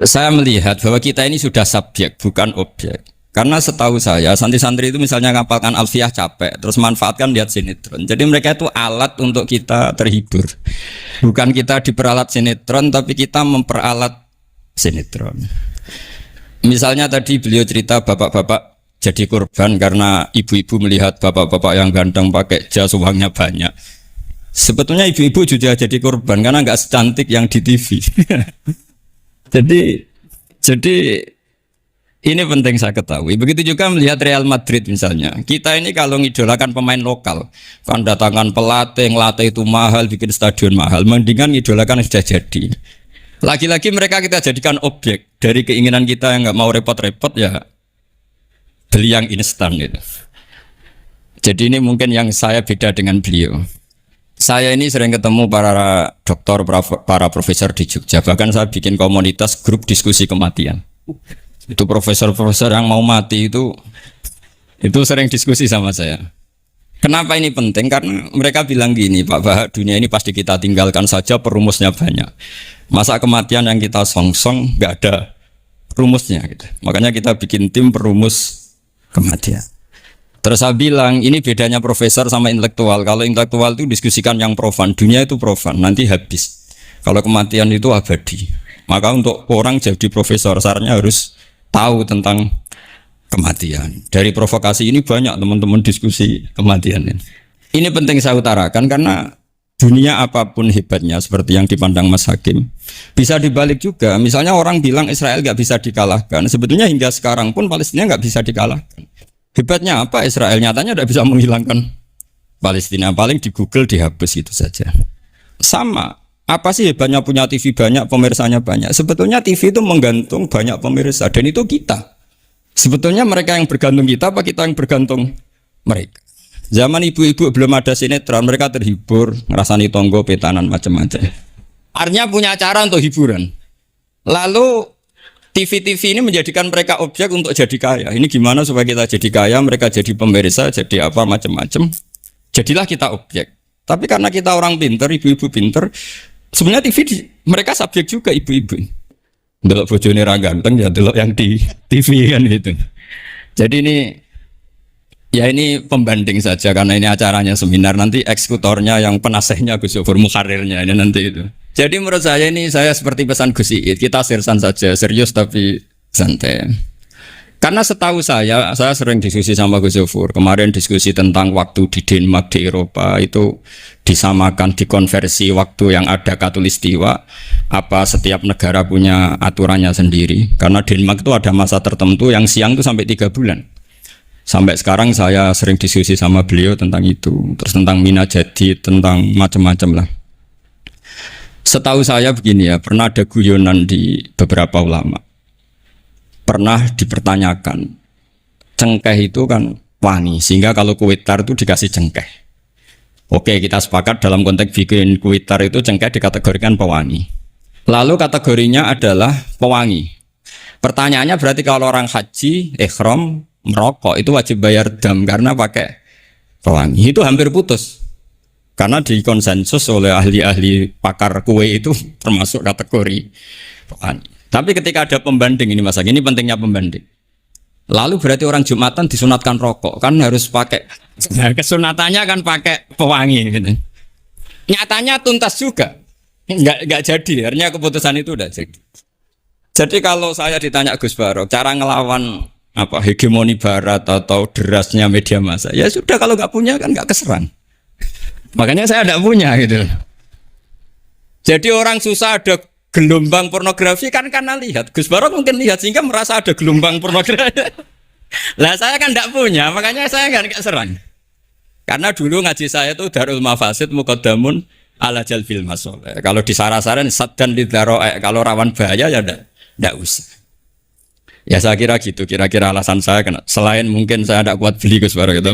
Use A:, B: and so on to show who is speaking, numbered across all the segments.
A: Saya melihat bahwa kita ini sudah subjek, bukan objek. Karena setahu saya, santri-santri itu misalnya ngapalkan alfiah capek, terus manfaatkan lihat sinetron. Jadi mereka itu alat untuk kita terhibur. Bukan kita diperalat sinetron, tapi kita memperalat sinetron. Misalnya tadi beliau cerita bapak-bapak jadi korban karena ibu-ibu melihat bapak-bapak yang ganteng pakai jas uangnya banyak. Sebetulnya ibu-ibu juga jadi korban karena nggak secantik yang di TV. Jadi ini penting saya ketahui. Begitu juga melihat Real Madrid misalnya. Kita ini kalau ngidolakan pemain lokal, kan datangkan pelatih, ngelatih itu mahal, bikin stadion mahal. Mendingan ngidolakan yang sudah jadi. Lagi-lagi mereka kita jadikan objek dari keinginan kita yang nggak mau repot-repot ya beli yang instan gitu. Jadi ini mungkin yang saya beda dengan beliau. Saya ini sering ketemu para dokter, para profesor di Jogja. Bahkan saya bikin komunitas grup diskusi kematian. Itu profesor-profesor yang mau mati itu sering diskusi sama saya. Kenapa ini penting? Karena mereka bilang gini, Pak Bahak, dunia ini pasti kita tinggalkan saja, perumusnya banyak. Masa kematian yang kita song-song nggak ada rumusnya gitu. Makanya kita bikin tim perumus kematian. Terus saya bilang, ini bedanya profesor sama intelektual. Kalau intelektual itu diskusikan yang profan, dunia itu profan, nanti habis. Kalau kematian itu abadi. Maka untuk orang jadi profesor, sarannya harus tahu tentang kematian. Dari provokasi ini banyak teman-teman diskusi kematian ini. Ini penting saya utarakan karena dunia apapun hebatnya seperti yang dipandang Mas Hakim bisa dibalik juga. Misalnya orang bilang Israel nggak bisa dikalahkan. Sebetulnya hingga sekarang pun Palestina nggak bisa dikalahkan. Hebatnya apa Israel? Nyatanya tidak bisa menghilangkan Palestina. Paling di Google dihapus itu saja. Sama. Apa sih hebatnya punya TV banyak, pemirsanya banyak? Sebetulnya TV itu menggantung banyak pemirsa. Dan itu kita. Sebetulnya mereka yang bergantung kita, apa kita yang bergantung mereka? Zaman ibu-ibu belum ada sinetron, mereka terhibur, ngerasani tonggo, petanan, macam-macam. Artinya punya cara untuk hiburan. Lalu TV-TV ini menjadikan mereka objek untuk jadi kaya. Ini gimana supaya kita jadi kaya, mereka jadi pemirsa, jadi apa, macam-macam. Jadilah kita objek. Tapi karena kita orang pinter, ibu-ibu pinter, sebenarnya TV mereka subjek juga ibu-ibu. Delok bojone ra ganteng ya delok yang di TV kan gitu. Jadi ini pembanding saja karena ini acaranya seminar, nanti eksekutornya yang penasehnya Gus Yofur mukarirnya ini nanti itu. Jadi menurut saya ini saya seperti pesan Gus Iid, kita sirsan saja, serius tapi santai. Karena setahu saya sering diskusi sama Gus Yofur. Kemarin diskusi tentang waktu di Denmark di Eropa itu disamakan, dikonversi waktu yang ada katulistiwa. Apa setiap negara punya aturannya sendiri? Karena Denmark itu ada masa tertentu yang siang itu sampai 3 bulan. Sampai sekarang saya sering diskusi sama beliau tentang itu. Terus tentang Mina jadi, tentang macam-macam lah. Setahu saya begini ya, pernah ada guyonan di beberapa ulama. Pernah dipertanyakan, cengkeh itu kan wangi, sehingga kalau kuitar itu dikasih cengkeh. Oke, kita sepakat dalam konteks bikin kuitar itu cengkeh dikategorikan pewangi. Lalu kategorinya adalah pewangi. Pertanyaannya berarti kalau orang haji, ikhram, merokok itu wajib bayar dam karena pakai pewangi. Itu hampir putus. Karena dikonsensus oleh ahli-ahli pakar kue itu termasuk kategori pewangi. Tapi ketika ada pembanding ini Mas, ini pentingnya pembanding. Lalu berarti orang Jumatan disunatkan rokok, kan harus pakai. Nah, kesunatannya kan pakai pewangi gitu. Nyatanya tuntas juga. Enggak jadi, artinya keputusan itu udah jadi. Jadi kalau saya ditanya Gus Barok, cara ngelawan apa hegemoni barat atau derasnya media massa, ya sudah kalau nggak punya kan nggak keserang. Makanya saya tidak punya gitu. Jadi orang susah ada gelombang pornografi kan karena lihat. Gus Barok mungkin lihat sehingga merasa ada gelombang pornografi. Lah saya kan tidak punya, makanya saya nggak serang. Karena dulu ngaji saya itu Darul Mafasid Muqaddamun ala Jalbil Masoleh. Kalau disara-saran saddan lidharo'e, kalau rawan bahaya ya tidak usah. Ya saya kira gitu, kira-kira alasan saya kena. Selain mungkin saya tidak kuat beli Gus Barok gitu.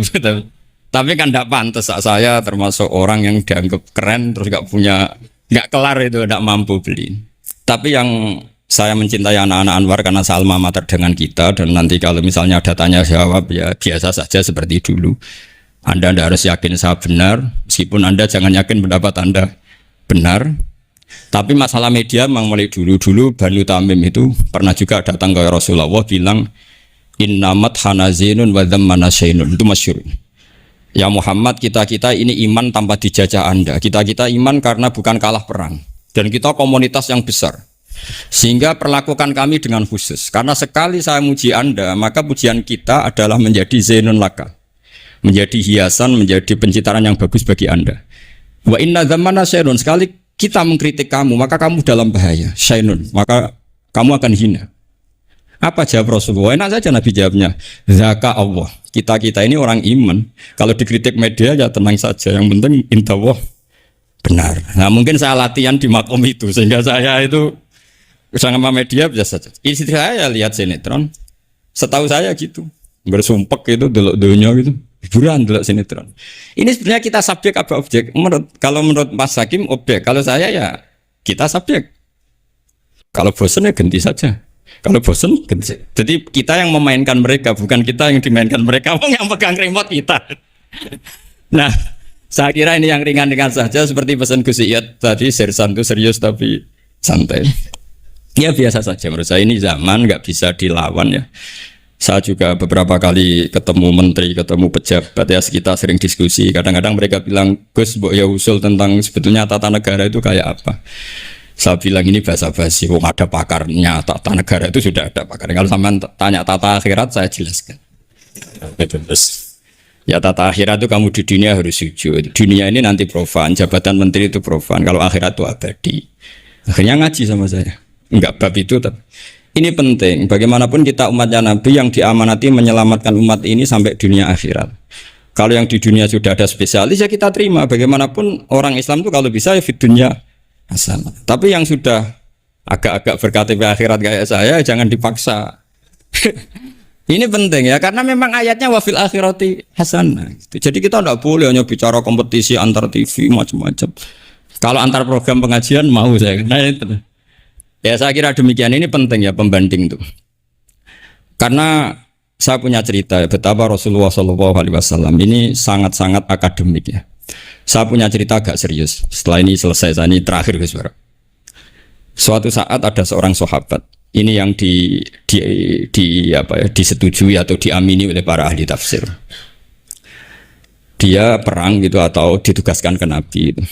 A: Tapi kan tidak pantas, saya termasuk orang yang dianggap keren terus nggak kelar itu, tidak mampu beli. Tapi yang saya mencintai anak-anak Anwar karena salma mater dengan kita, dan nanti kalau misalnya ada tanya jawab ya biasa saja seperti dulu. Anda tidak harus yakin saya benar, meskipun Anda jangan yakin pendapat Anda benar. Tapi masalah media memang mulai dulu Banu Tamim itu pernah juga datang ke Rasulullah bilang innamat hanazinun wa dhammana syainun, itu masyhur. Ya Muhammad, kita ini iman tanpa dijajah Anda. Kita iman karena bukan kalah perang. Dan kita komunitas yang besar. Sehingga perlakukan kami dengan khusus. Karena sekali saya muji Anda, maka pujian kita adalah menjadi zainun laka. Menjadi hiasan, menjadi pencitraan yang bagus bagi Anda. Wa inna dhammana syainun, sekali kita mengkritik kamu, maka kamu dalam bahaya. Syainun, maka kamu akan hina. Apa jawab Rasulullah? Enak saja Nabi jawabnya. Zaka Allah. Kita ini orang iman. Kalau dikritik media ya tenang saja. Yang penting intawah benar. Nah mungkin saya latihan di makom itu sehingga saya itu sama media biasa saja. Istri saya lihat sinetron. Setahu saya gitu. Bersumpek itu delok dunia gitu. Hiburan delok sinetron. Ini sebenarnya kita subjek apa objek? Kalau menurut Mas Hakim objek. Kalau saya ya kita subjek. Kalau bosan ya ganti saja. Kalau bosan, jadi kita yang memainkan mereka, bukan kita yang dimainkan mereka. Yang pegang remote kita. Nah, saya kira ini yang ringan-ringan saja, seperti pesan Gus Iyad tadi, sersan itu serius tapi santai. Ya biasa saja menurut saya, ini zaman nggak bisa dilawan ya. Saya juga beberapa kali ketemu menteri, ketemu pejabat ya, kita sering diskusi. Kadang-kadang mereka bilang, Gus, mbok ya usul tentang sebetulnya tata negara itu kayak apa. Saya bilang ini basa-basi, ada pakarnya, tata negara itu sudah ada pakarnya. Kalau sampean tanya tata akhirat, saya jelaskan. Ya tata akhirat itu kamu di dunia harus sujud. Dunia ini nanti profan, jabatan menteri itu profan. Kalau akhirat itu abadi. Akhirnya ngaji sama saya. Enggak bab itu, tapi ini penting. Bagaimanapun kita umatnya Nabi yang diamanati menyelamatkan umat ini sampai dunia akhirat. Kalau yang di dunia sudah ada spesialis ya kita terima. Bagaimanapun orang Islam itu kalau bisa ya di dunia hasanah. Tapi yang sudah agak-agak berKTP akhirat kayak saya jangan dipaksa. Ini penting ya karena memang ayatnya wafil akhirati hasanah. Jadi kita tidak boleh hanya bicara kompetisi antar TV macam-macam. Kalau antar program pengajian mau saya. Nah, itu. Ya saya kira demikian, ini penting ya pembanding itu. Karena saya punya cerita ya, betapa Rasulullah SAW ini sangat-sangat akademik ya. Saya punya cerita agak serius. Setelah ini selesai, saya ini terakhir guys. Suatu saat ada seorang sahabat. Ini yang disetujui atau diamini oleh para ahli tafsir. Dia perang gitu atau ditugaskan ke Nabi. Gitu.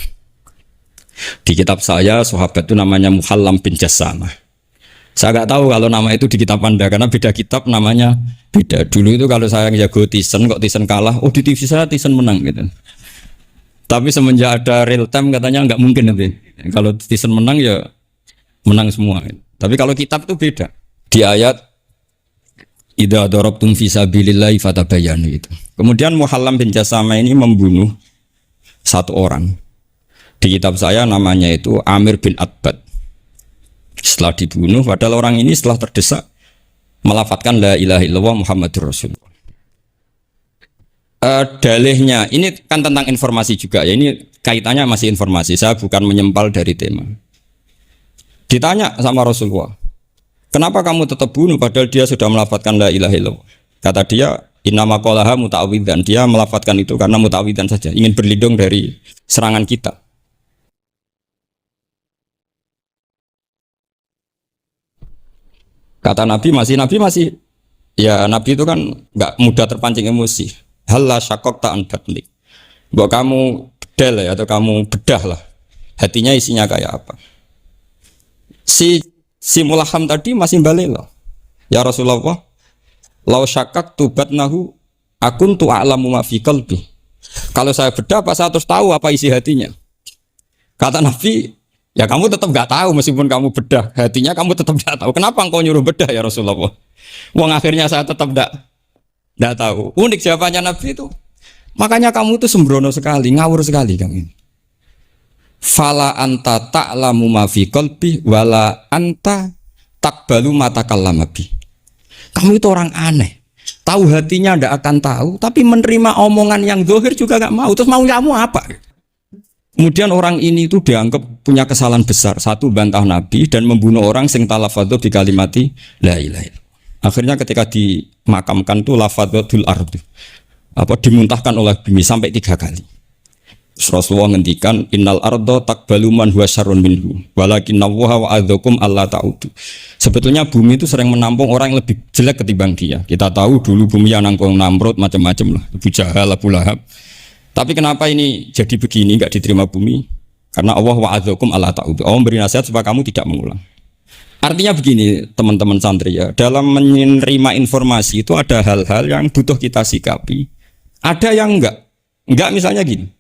A: Di kitab saya sahabat itu namanya Muhallam bin Jassamah. Saya nggak tahu kalau nama itu di kitab Anda karena beda kitab namanya beda. Dulu itu kalau saya jago Tyson, kok Tyson kalah, oh di TV saya Tyson menang gitu. Tapi semenjak ada real time katanya nggak mungkin nanti. Kalau Tyson menang ya menang semua. Tapi kalau kitab itu beda. Di ayat idza darabtum fi sabilillahi fatabayyanu itu. Kemudian Muhallam bin Jassamah ini membunuh satu orang. Di kitab saya namanya itu Amir bin Atbad. Setelah dibunuh, padahal orang ini setelah terdesak melafadzkan la ilaha illallah Muhammadur Rasulullah. Dalihnya ini kan tentang informasi juga ya, ini kaitannya masih informasi, saya bukan menyempal dari tema. Ditanya sama Rasulullah, kenapa kamu tetap bunuh padahal dia sudah melafadzkan la ilaha illallah? Kata dia, innama qalaha muta'awwidzan, dia melafadzkan itu karena muta'awwidzan saja, ingin berlindung dari serangan kita. Kata Nabi masih ya Nabi itu kan nggak mudah terpancing emosi. Halla syakok ta'an batnik. Bahwa kamu bedal ya atau kamu bedah lah. Hatinya isinya kayak apa? Si Mulaham tadi masih balik loh. Ya Rasulullah, lau syakak tubatnahu akun tu'alamu ma fi qalbi. Kalau saya bedah apa saya terus tahu apa isi hatinya? Kata Nabi, ya kamu tetap nggak tahu meskipun kamu bedah hatinya kamu tetap nggak tahu. Kenapa engkau nyuruh bedah ya Rasulullah? Wong akhirnya saya tetap nggak tahu. Unik jawabannya Nabi itu. Makanya kamu itu sembrono sekali, ngawur sekali kamu. Fala anta ta'lamu ma fi qalbi wala anta taqbalu ma takallama bi. Kamu itu orang aneh. Tahu hatinya ndak akan tahu, tapi menerima omongan yang zahir juga nggak mau. Terus mau kamu apa? Kemudian orang ini itu dianggap punya kesalahan besar. Satu, bantah Nabi dan membunuh orang sing talafadhu bi kalimati la ilaha illallah. Akhirnya ketika dimakamkan tuh lafadzatul ardh. Dimuntahkan oleh bumi sampai 3 kali. Terus Rasulullah ngendikan innal ardo takbalu man huwa syarrun minhu walakinnallaha wa'adzakum alla ta'udu. Sebetulnya bumi itu sering menampung orang yang lebih jelek ketimbang dia. Kita tahu dulu bumi yang nampung Namrud macam-macam lah, Abu Jahal, Abu Lahab. Tapi kenapa ini jadi begini enggak diterima bumi? Karena Allah wa'adzakum alla ta'udu. Allah memberi nasihat supaya kamu tidak mengulang. Artinya begini teman-teman santri ya, dalam menerima informasi itu ada hal-hal yang butuh kita sikapi. Ada yang enggak misalnya gini.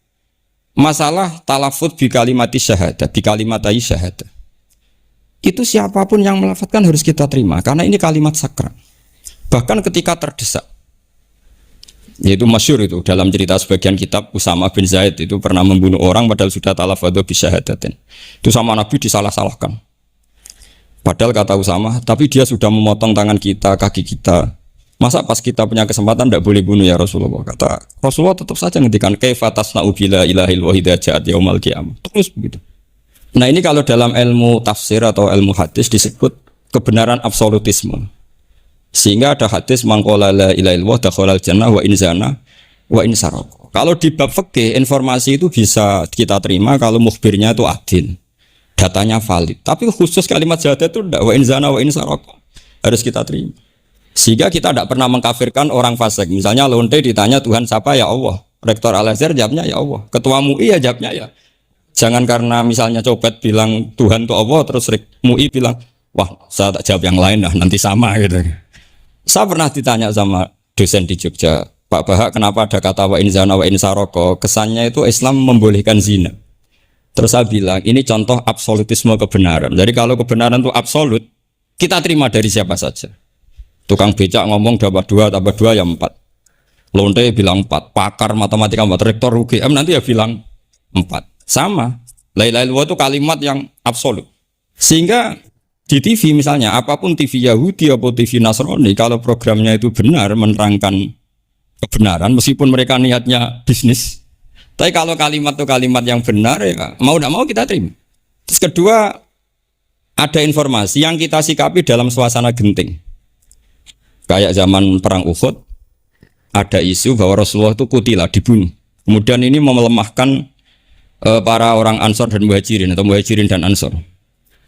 A: Masalah talafut bi kalimati syahadah, bi kalimatai syahadah. Itu siapapun yang melafadzkan harus kita terima karena ini kalimat sakral. Bahkan ketika terdesak. Yaitu masyhur itu dalam cerita sebagian kitab Usama bin Zaid itu pernah membunuh orang padahal sudah talafadhu bi syahadatin. Itu sama Nabi disalah-salahkan. Padahal kata Usama, tapi dia sudah memotong tangan kita, kaki kita. Masa pas kita punya kesempatan tidak boleh bunuh ya Rasulullah? Kata Rasulullah tetap saja ngendikan kaifa tasna'u bila ilahil wahida ja'at yaumal qiyamah. Terus begitu. Nah ini kalau dalam ilmu tafsir atau ilmu hadis disebut kebenaran absolutisme. Sehingga ada hadis mangqala la ilaha illallah dakhalal jannah wa in zana wa in saraq. Kalau di bab fikih informasi itu bisa kita terima kalau mukhbirnya itu adil. Datanya valid. Tapi khusus kalimat syahadat itu tidak wa in zana wa in saraq. Harus kita terima. Sehingga kita tidak pernah mengkafirkan orang fasik. Misalnya lonte ditanya Tuhan siapa ya Allah. Rektor Al-Azhar jawabnya ya Allah. Ketua MUI ya jawabnya ya. Jangan karena misalnya copet bilang Tuhan itu Allah terus MUI bilang wah saya tak jawab yang lain lah nanti sama gitu. Saya pernah ditanya sama dosen di Jogja, Pak Bahak kenapa ada kata wa in zana wa in saroko? Kesannya itu Islam membolehkan zina. Terus saya bilang ini contoh absolutisme kebenaran. Jadi kalau kebenaran itu absolut kita terima dari siapa saja. Tukang becak ngomong dapat 2 tambah 2 ya 4. Lonte bilang 4. Pakar matematika 4. Rektor UGM nanti ya bilang 4. Sama. La ilaha illallah itu kalimat yang absolut. Sehingga di TV misalnya, apapun TV Yahudi atau TV Nasrani, kalau programnya itu benar menerangkan kebenaran, meskipun mereka niatnya bisnis. Tapi kalau kalimat itu kalimat yang benar, ya mau tidak mau kita terima. Terus kedua, ada informasi yang kita sikapi dalam suasana genting. Kayak zaman perang Uhud, ada isu bahwa Rasulullah itu kutilah, dibunuh. Kemudian ini melemahkan para orang Ansor dan Muhajirin atau Muhajirin dan Ansor.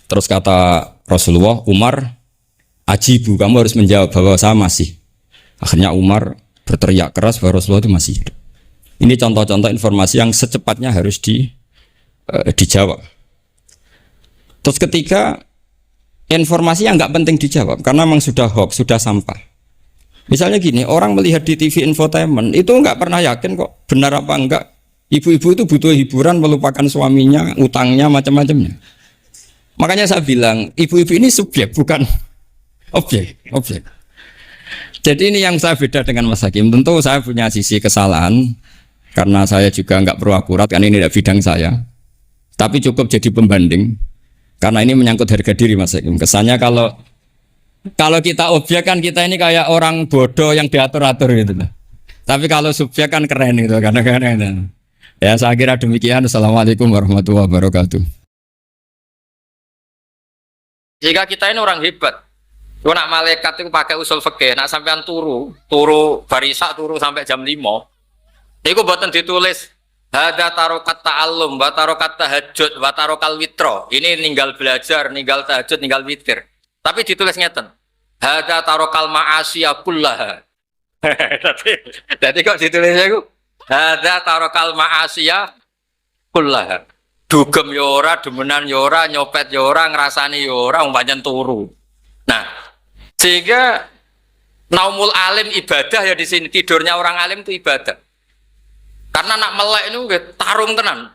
A: Terus kata Rasulullah, Umar, ajibu, kamu harus menjawab bahwa saya masih. Akhirnya Umar berteriak keras bahwa Rasulullah itu masih hidup. Ini contoh-contoh informasi yang secepatnya harus dijawab. Terus ketiga, informasi yang nggak penting dijawab karena memang sudah hoax, sudah sampah. Misalnya gini, orang melihat di TV infotainment itu nggak pernah yakin kok benar apa enggak. Ibu-ibu itu butuh hiburan, melupakan suaminya, utangnya, macam-macamnya. Makanya saya bilang, ibu-ibu ini subjek, bukan objek. Jadi ini yang saya beda dengan Mas Hakim. Tentu saya punya sisi kesalahan karena saya juga nggak perlu akurat, karena ini tidak bidang saya. Tapi cukup jadi pembanding karena ini menyangkut harga diri Mas Hakim. Kesannya kalau kita objek kan kita ini kayak orang bodoh yang diatur-atur gitu loh. Tapi kalau subjek kan keren gitu kadang-kadang. Ya saya kira demikian. Assalamualaikum warahmatullahi wabarakatuh. Jika kita ini orang hebat, nak malaikat itu pakai usul fikih, nak sampean turu barisak turu sampai jam 5. Iku mboten ditulis hada tarokat ta'allum, wa tarokat tahajud, wa tarokal witro. Ini ninggal belajar, ninggal tahajud, ninggal witir. Tapi ditulis ngeten. Hada tarokal ma'asiyah kullaha. Jadi kok ditulisnya itu hada tarokal ma'asiyah kullaha. Dugem yora, demenan yora, nyopet yora, ngerasani yora, umpamanya turu. Nah, sehingga naumul alim ibadah ya di sini, tidurnya orang alim itu ibadah. Karena nak melek itu tarung tenan.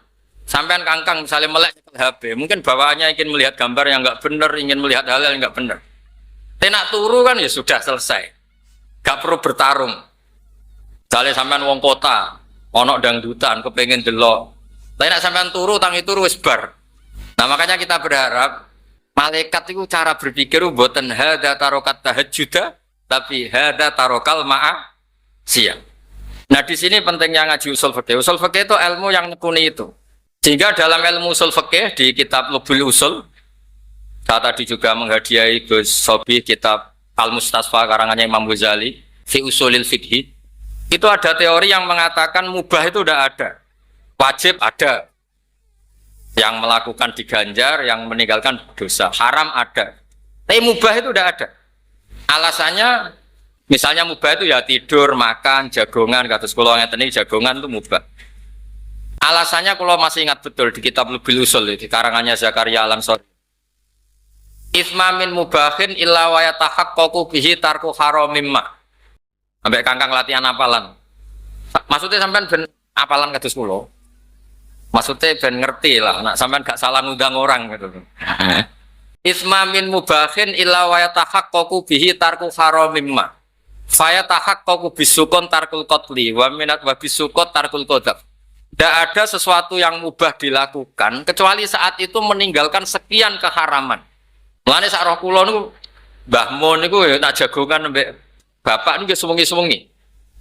A: Sampean kangkang misalnya melek HP, mungkin bawaannya ingin melihat gambar yang enggak benar, ingin melihat hal yang enggak benar. Tenak turu kan ya sudah selesai. Gak perlu bertarung. Misalnya sampean wong kota, ono dangdutan, kepengen delok. Tapi nak sampean turu, tangi turu wis bar. Nah makanya kita berharap malaikat itu cara berpikir mboten hada tarokat tahajjuda, tapi hada tarokal ma'asiyah. Nah di sini pentingnya ngaji usul fikih. Usul fikih itu ilmu yang nekuni itu. Sehingga dalam ilmu usul fikih di kitab Lubul Usul, saya tadi juga menghadiahi Gus Sobi kitab Al-Mustasfa karangannya Imam Ghazali, Fi Usulil Fiqhi. Itu ada teori yang mengatakan mubah itu tidak ada. Wajib ada. Yang melakukan diganjar, yang meninggalkan dosa. Haram ada. Tapi mubah itu udah ada. Alasannya, misalnya mubah itu ya tidur, makan, jagongan. Kados kula ngeten iki jagongan itu mubah. Alasannya kalau masih ingat betul di kitab Lubil Usul di karangannya Zakaria Al-Ansori. Itsma min mubahin illa wa yatahaqqaqu bihi tarku haramim ma. Sampai kangkang latihan apalan. Maksudnya sampean ben apalan kados kula. Maksudnya ben ngerti lah, nak sampean gak salah ngundang orang gitu. Itsma min mubahin illa wa yatahaqqaqu bihi tarku haramim ma. Fa yatahaqqaqu bisukun tarkul qatli wa minat wa bisukut tarkul qadab. Tidak ada sesuatu yang mubah dilakukan kecuali saat itu meninggalkan sekian keharaman. Mulane sak roh kula niku Mbah Mun niku ya tak jagongan mbek bapak niku sewengi-sewengi.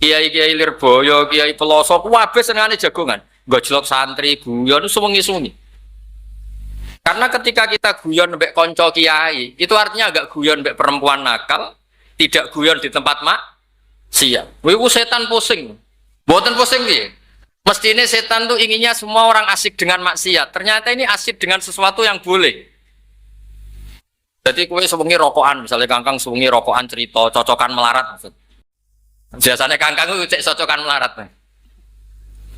A: Kiai-kiai Lirboyo, Kiai Peloso kabeh senengane jagongan. Gojlok santri guyon sewengi-sewengi. Karena ketika kita guyon mbek kanca kiai, itu artinya agak guyon mbek perempuan nakal, tidak guyon di tempat maksiat. Kuwi setan pusing. Mboten pusing piye? Mestinya setan tuh inginnya semua orang asik dengan maksiat. Ternyata ini asik dengan sesuatu yang boleh. Jadi kue sewengi rokokan, misalnya kangkang sewengi rokokan cerita, cocokan melarat. Biasanya kangkang itu cek cocokan melarat.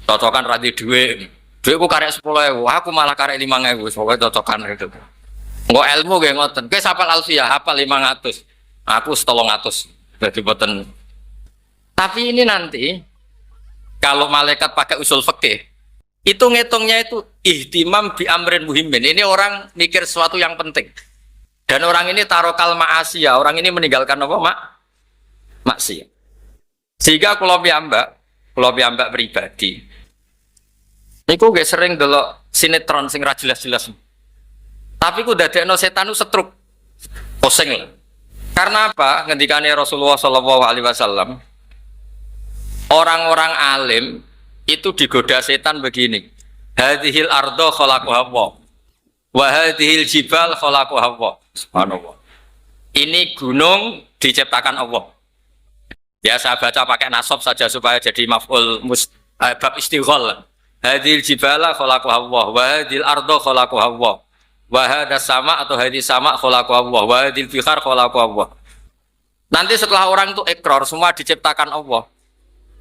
A: Cocokan radi duit. Duit ku karek 10.000, aku malah karek 5.000. Soalnya cocokan gitu. Nggak ilmu gak ngoten. Kue hafal alfiah, hafal 500. Aku 300. Jadi boten. Tapi ini nanti kalau malaikat pakai usul fikih, itu ngitungnya itu ihtimam bi amrin muhimmin. Ini orang mikir sesuatu yang penting. Dan orang ini tarokal ma'asiyah, orang ini meninggalkan apa? Maksiat. Sehingga kalau piyambak pribadi, niku gak sering delok sinetron sing ra jelas-jelas. Tapi ku dadekno setan setruk. Pusing lah. Karena apa? Ngendikane Rasulullah sallallahu alaihi wasallam, orang-orang alim itu digoda setan begini. Hadhil ardo khalaqaha Allah. Wa hadhil jibal khalaqaha Allah. Subhanallah. Ini gunung diciptakan Allah. Ya saya baca pakai nasab saja supaya jadi maf'ul bab istighol. Hadhil jibala khalaqaha Allah. Wa hadhil ardo khalaqaha Allah. Wa hadas sama atau hadis sama khalaqaha Allah. Wa hadhil bihar khalaqaha Allah. Nanti setelah orang itu ikrar semua diciptakan Allah.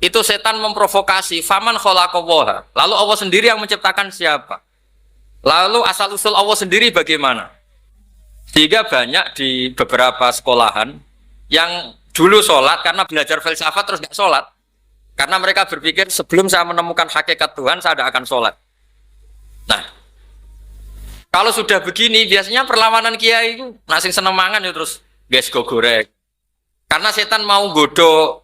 A: Itu setan memprovokasi faman khalaqallaha. Lalu Allah sendiri yang menciptakan siapa? Lalu asal usul Allah sendiri bagaimana? Sehingga banyak di beberapa sekolahan yang dulu sholat karena belajar filsafat terus gak sholat. Karena mereka berpikir sebelum saya menemukan hakikat Tuhan saya tidak akan sholat. Nah, kalau sudah begini biasanya perlawanan kiai itu nasi seneng mangan ya terus guys go goreng. Karena setan mau godo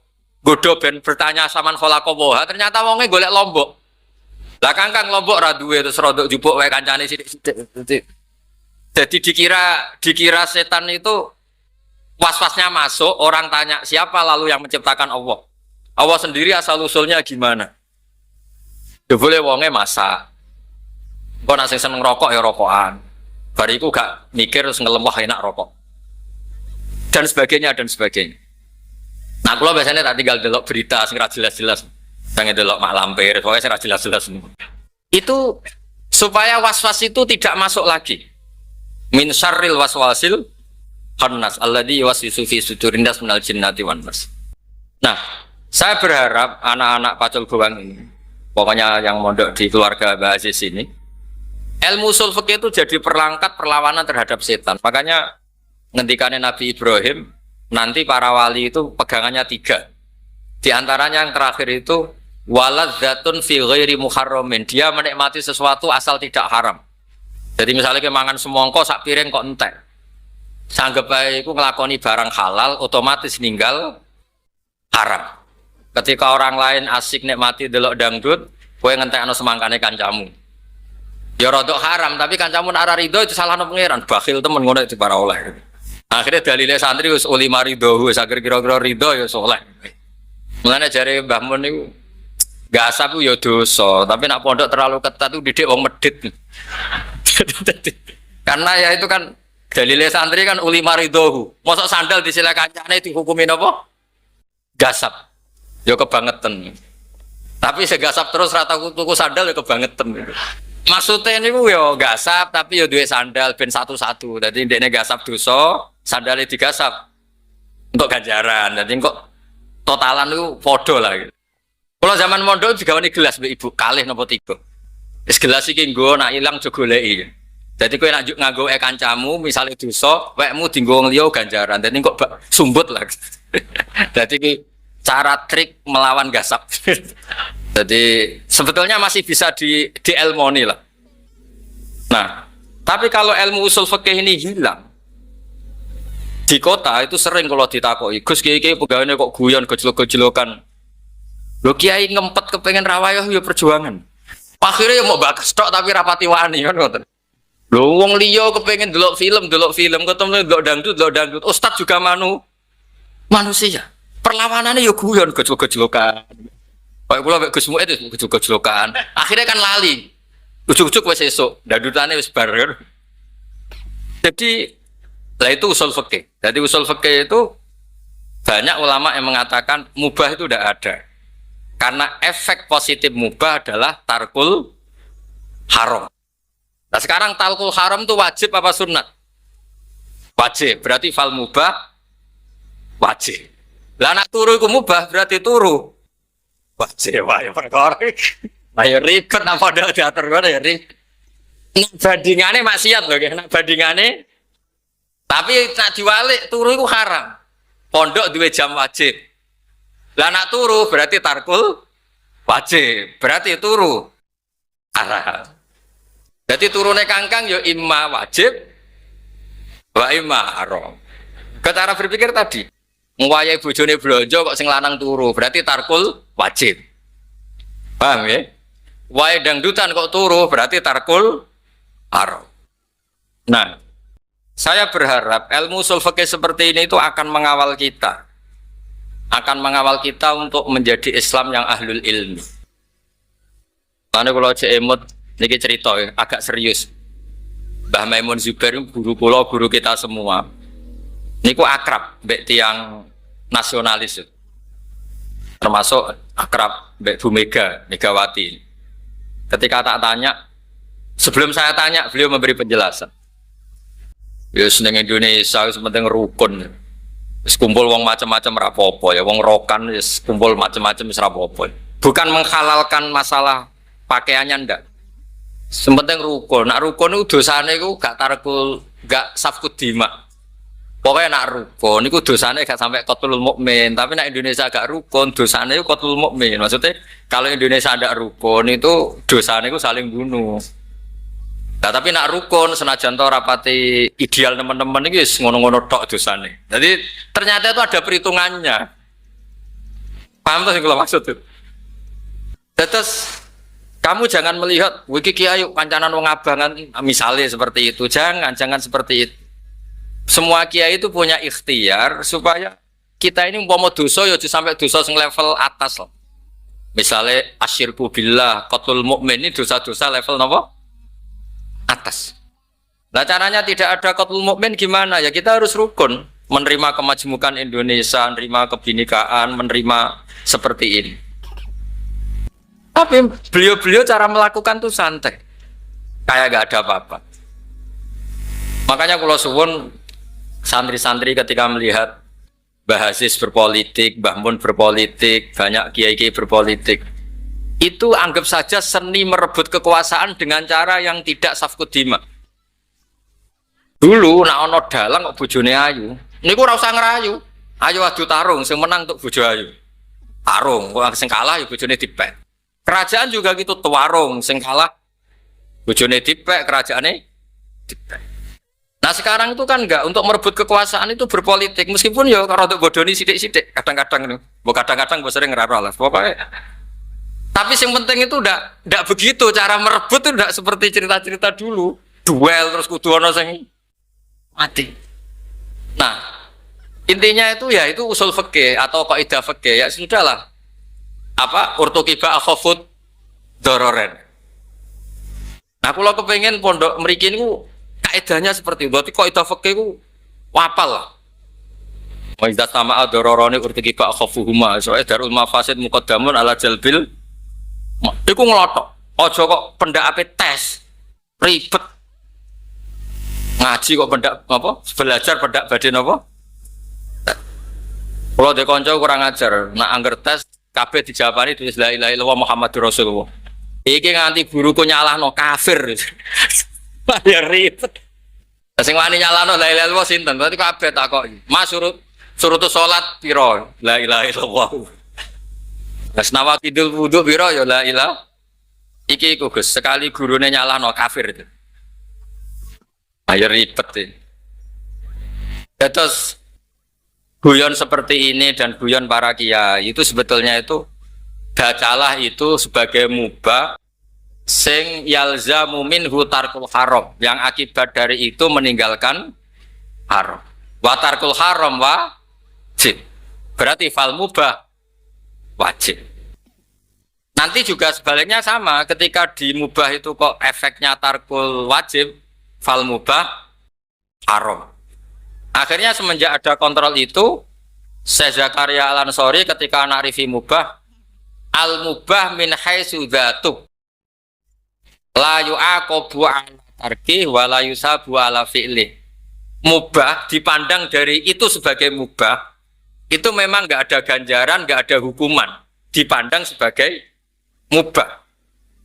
A: ben bertanya saman khalaqallaha, ternyata wonge golek lombok. Lah kangkang lombok ra duwe terus rodok jupuk wae kancane sithik-sithik. Jadi dikira setan itu was-wasnya masuk, orang tanya siapa lalu yang menciptakan Allah. Allah sendiri asal usulnya gimana? Ya boleh wonge masak. Kok nek sing seneng rokok ya rokokan. Bariku gak mikir terus ngelem wah enak rokok. Dan sebagainya dan sebagainya. Nah, kalau biasanya tak tinggal delok berita sing ra jelas-jelas. Pengen delok mak lampir, pokoknya sing ra jelas-jelas. Itu supaya was-was itu tidak masuk lagi. Min syarril waswasil khannas alladzi yuwaswisu fi sudurin nas minal jinnati wan nas. Nah, saya berharap anak-anak Pacul Bawang ini, pokoknya yang mondok di keluarga Mbah Aziz ini, ilmu usul fikih itu jadi perangkat perlawanan terhadap setan. Makanya ngendikane Nabi Ibrahim, nanti para wali itu pegangannya 3. Di antaranya yang terakhir itu waladzatun fi ghairi muharramin. Dia menikmati sesuatu asal tidak haram. Jadi misalnya kemangan semongko sak piring kok entek. Sanggep bae iku nglakoni barang halal otomatis ninggal haram. Ketika orang lain asik nikmati delok dangdut, kowe ngentekno semangkane kancamu. Ya rodok haram, tapi kancamu nek ora rido itu salahno pangeran. Bakhil temen ngono itu para oleh. Akhirnya dalile santri wis uli marido wis akhir kira-kira rido ya soleh. Mulane jare Mbah Mun niku gasap ku ya dosa, tapi nak pondok terlalu ketat itu didik wong medhit. Karena ya itu kan dalile santri kan uli maridohu. Mosok sandal disilek kancane dihukumi napa? Gasap. Ya kebangetan. Tapi segasap terus rata tuku sandal ya kebangetan. Maksudnya ini yo gasap tapi yo duwe sandal ben satu-satu. Jadi ndekne gasap dosa, sandalnya digasap untuk ganjaran. Jadi kok totalan itu podo lah gitu. Kalau zaman mondok juga ini gelas mbek ibu kalih napa tiga. Wis gelas iki nggo nak ilang aja goleki. Jadi kowe nak nganggo kancamu misalnya dosa, wekmu dienggo wong liya ganjaran. Dadi kok sumbut lah. Dadi iki cara trik melawan gasap. Jadi sebetulnya masih bisa dielmoni lah. Nah, tapi kalau ilmu usul fikih ini hilang di kota itu sering kalau ditakoki, Gus kiai pegawainya kok guyon gejlok-gejlokan. Lo kiai ngempet kepengen rawayah ya perjuangan. Akhirnya ya mau bakas tok tapi rapati wani kan ngoten. Lho wong liya kepengen delok film, ketemu delok dangdut. Ustaz juga manusia. Perlawanannya ya guyon gejlok-gejlokan. Kayak kula mek Gus Muid itu gejlok-gejlokan. Akhirnya kan lali. Ujuk-ujuk wis esuk, dangdutane wis bar. Jadi lah itu usul fikih. Jadi usul fikih itu banyak ulama yang mengatakan mubah itu tidak ada. Karena efek positif mubah adalah tarkul haram. Nah sekarang tarkul haram itu wajib apa sunat? Wajib. Berarti fal mubah wajib. Lah nak turu iku mubah berarti turu wajib. Wah ya perkara. Ayo ribet apa dah diatur ngono ya ribet. Nak bandingane maksiat lho nggih, nak bandingane tapi nak diwalik turu iku haram. Pondok duwe jam wajib. Lah nak turu berarti tarkul wajib. Berarti turu haram. Jadi turune kangkang ya imma wajib wa imma haram. Cara berpikir tadi, nguwayahi bojone blonjo kok sing lanang turu, berarti tarkul wajib. Paham ya? Wae dangdutan kok turu berarti tarkul haram. Nah, saya berharap ilmu usul fikih seperti ini itu akan mengawal kita. Akan mengawal kita untuk menjadi Islam yang ahlul ilmi. Karena kalau cek emot niki cerita ya, agak serius. Mbah Maimun Zubair guru kula, guru kita semua. Niku akrab mbek tiang nasionalis. Termasuk akrab mbek Bu Megawati. Ketika tak tanya, sebelum saya tanya, beliau memberi penjelasan. Ya seneng Indonesia, sementing rukun. Kumpul wong macam-macam rapopo ya, wong rokan kumpul macam-macam rapopo. Bukan menghalalkan masalah pakaiannya ndak. Sementing rukun. Nak rukun itu dosane itu gak tarkul, gak safkut dima. Pokoknya nak rukun, itu dosanya gak sampai qatlul mukmin. Tapi nak Indonesia gak rukun, dosanya itu qatlul mukmin. Maksudnya kalau Indonesia ada rukun itu dosanya itu saling bunuh. Nah, tapi nak rukun senajan to rapati ideal teman-teman ini ngono-ngono tok dosanya. Jadi ternyata itu ada perhitungannya. Paham tuh yang kalau maksud itu? Terus kamu jangan melihat wiki kiai kancanan wong abangan misalnya seperti itu. Jangan seperti itu. Semua kiai itu punya ikhtiar supaya kita ini umpama dosa ya sampai dosa sing level atas loh. Misalnya asyirku billah, qatlul mukmin ini dosa-dosa level napa? Atas. Nah caranya tidak ada qatlul mukmin gimana? Ya kita harus rukun, menerima kemajmukan Indonesia, menerima kebinekaan, menerima seperti ini. Tapi beliau-beliau cara melakukan tuh santai. Kayak gak ada apa-apa. Makanya kalau suwun santri-santri ketika melihat Mbah Aziz berpolitik, Mbah Mun berpolitik, banyak kiai-kiai berpolitik, itu anggap saja seni merebut kekuasaan dengan cara yang tidak safkut dima. Dulu nak ono dalang kok bojone ayu, niku ora usah ngerayu, ayo adu tarung, sing menang untuk bojo ayu. Tarung, kok sing kalah ya bojone dipek. Kerajaan juga gitu tuarung, sing kalah bojone dipek, kerajaane dipek. Nah sekarang itu kan enggak, untuk merebut kekuasaan itu berpolitik, meskipun ya kalau untuk bodoni sidik-sidik kadang-kadang itu, kadang-kadang gue sering ngerara lah, pokoknya. Tapi yang penting itu enggak begitu, cara merebut itu enggak seperti cerita-cerita dulu, duel terus kudu ono sing mati. Nah intinya itu ya itu usul fikih atau kaidah fikih ya sudahlah. Apa urtukiba akhafut dororen. Nah kalau kepengen pondok mriki niku kaidahnya seperti itu. Berarti kaidah fikih ku wapal lah. Wa idza sama ad-dararani urtikiba akhafuhuma. Soale darul mafasid muqaddamun ala jalbil Iku ngelotok. Ojo kok pendak ape tes. Ribet. Ngaji kok pendak apa? Belajar pendak badhe napa? Kalau de kanca kurang ajar, nak angger tes kabeh dijawabani tulis la ilaha illallah Muhammadur Rasulullah. Iki nganti guruku nyalahno kafir. Ya ribet. Sing wani nyalahno la ilaha illallah sinten? Berarti kabeh takoki. Mas suruh salat pira? La ilaha illallah. Wes nawakidul wudu pira ya la ilaha. Iki iku Gus, sekali gurune nyalahno kafir itu. Ayo ribet ya. Terus guyon seperti ini dan guyon para kiai itu sebetulnya itu bacalah itu sebagai mubah sing yalzamu minhu tarkul haram, yang akibat dari itu meninggalkan haram. Wa tarkul haram wajib. Berarti fal mubah wajib. Nanti juga sebaliknya sama, ketika di mubah itu kok efeknya tarkul wajib, fal mubah haram. Akhirnya semenjak ada kontrol itu, Syekh Zakaria Al-Ansori ketika na'rifi mubah, al-mubah min haitsu dzatub la yu'aqabu 'ala tarki wa la yusabu 'ala fi'li. Mubah dipandang dari itu sebagai mubah, itu memang nggak ada ganjaran, nggak ada hukuman, dipandang sebagai mubah.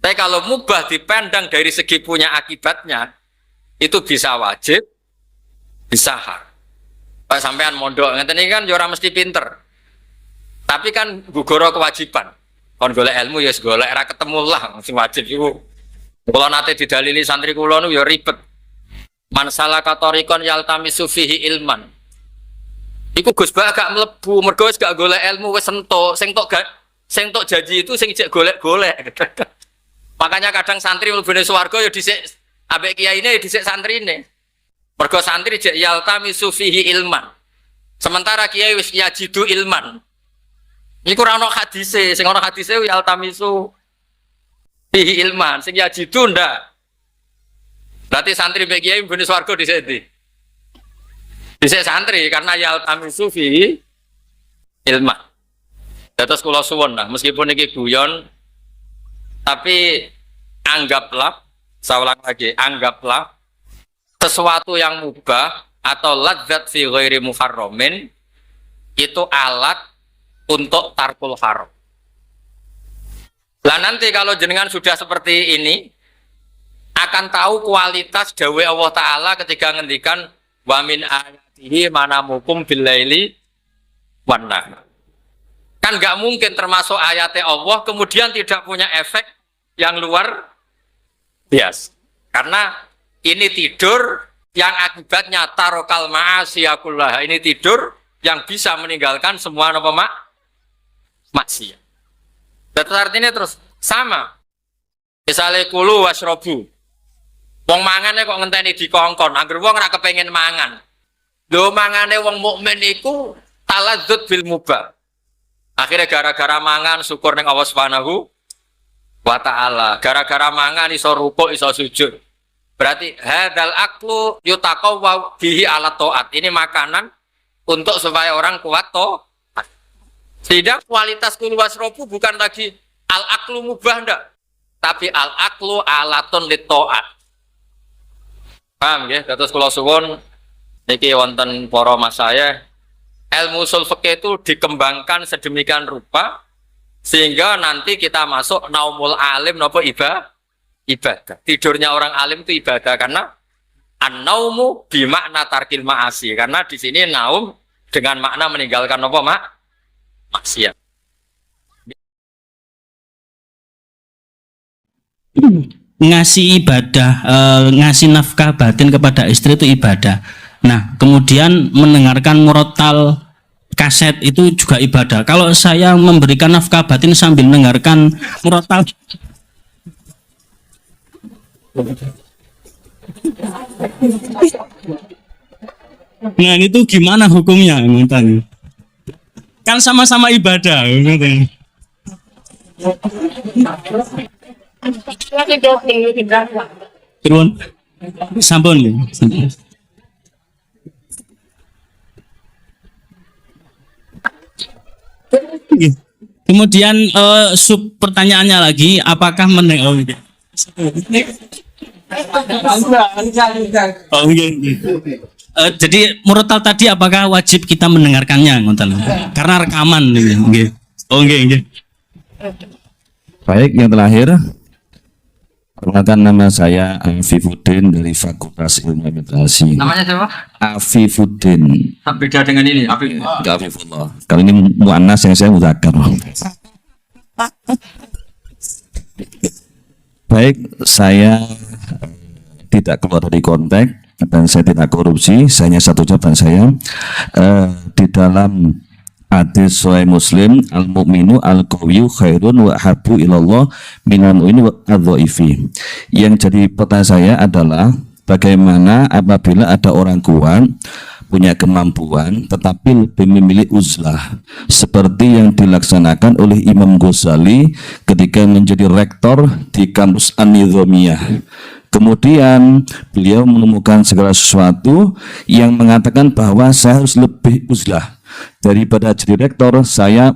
A: Tapi kalau mubah dipandang dari segi punya akibatnya, itu bisa wajib, bisa haram. Pak sampean mondok ngeten iki kan ya ora mesti pinter. Tapi kan gugoro kewajiban. Kon golek ilmu ya golek ora ketemu lah sing wajib iku. Kula nate didalili santri kula nu ya ribet. Man salaka tariqan yaltamisu fihi ilman. Iku Gus Ba gak mlebu mergo wis gak golek ilmu wis entuk. Sing tok janji itu sing cek golek-golek. Makanya kadang santri mlebune swarga ya dhisik ambek kiyaine ya dhisik santrine. Mergo santri jek yaltamisu fihi ilman. Sementara kiai wis yajidu ilman. Niku ora ono hadise, sing ono hadise yaltamisu fihi ilman, sing yajidu ndak. Berarti santri mbek kiai mbene swarga dhisik ndi? Dhisik santri karena yaltamisu fihi ilman. Dados kula suwun lah, meskipun iki guyon tapi anggaplah, saya ulang lagi, anggaplah sesuatu yang mubah atau ladzat fi ghairi muharramin itu alat untuk tarkul haram. Lah nanti kalau jenengan sudah seperti ini akan tahu kualitas dawuh Allah Ta'ala ketika ngendikan wa min ayatihi manamukum billaili wan nahar. Kan nggak mungkin termasuk ayatnya Allah kemudian tidak punya efek yang luar biasa. Karena ini tidur yang akibatnya tarokal ma'asiyakullah. Ini tidur yang bisa meninggalkan semua apa maksiat. Dan artinya terus sama. Misalnya kulu wasrobu. Wong mangane kok ngenteni dikongkon. Angger wong ora kepengin mangan. Lho mangane wong mukmin iku taladzut bil mubah. Akhirnya gara-gara mangan syukur ning Allah Subhanahu wa ta'ala. Gara-gara mangan iso rukuk, iso sujud. Berarti hadzal aklu yutaqawwa bihi ala taat. Ini makanan untuk supaya orang kuat taat. Sehingga kualitas kul wasrobu bukan lagi al aklu mubah ndak, tapi al aklu alatun lit taat. Paham ya? Terus kula suwun niki wonten para mas saya, ilmu usul fikih itu dikembangkan sedemikian rupa sehingga nanti kita masuk naumul alim napa ibadah. Tidurnya orang alim itu ibadah karena an-naumu bimakna tarkil ma'asi, karena di sini naum dengan makna meninggalkan apa maksiat.
B: Ngasih ibadah, ngasih nafkah batin kepada istri itu ibadah. Nah, kemudian mendengarkan murotal kaset itu juga ibadah. Kalau saya memberikan nafkah batin sambil mendengarkan murotal, nah itu gimana hukumnya? Kan sama-sama ibadah. Turun, sampun. Kemudian sub pertanyaannya lagi, apakah oh, iya. Oh, iya, iya. Jadi murotal tadi apakah wajib kita mendengarkannya, ngoten? Karena rekaman, nggih. Oh, nggih, nggih.
C: Baik, yang terakhir, perkenalkan nama saya Afifuddin dari Fakultas Ilmu Administrasi.
A: Namanya siapa?
C: Afifuddin.
A: Beda dengan ini,
C: Enggak Afifullah. Kalau ini muannas yang saya mudzakkar. Baik, saya tidak keluar dari konteks dan saya tidak korupsi. Saya hanya satu jawaban saya di dalam hadis Sahih Muslim, al mukminu al qawiyyu khairun wa habbu ilallah minal mu'min wa adh-dhaifi. Yang jadi pertanyaan saya adalah bagaimana apabila ada orang kuat punya kemampuan tetapi lebih memilih uzlah seperti yang dilaksanakan oleh Imam Ghazali ketika menjadi rektor di kampus An-Nizamiyah. Kemudian beliau menemukan segala sesuatu yang mengatakan bahwa saya harus lebih uzlah daripada jadi rektor. Saya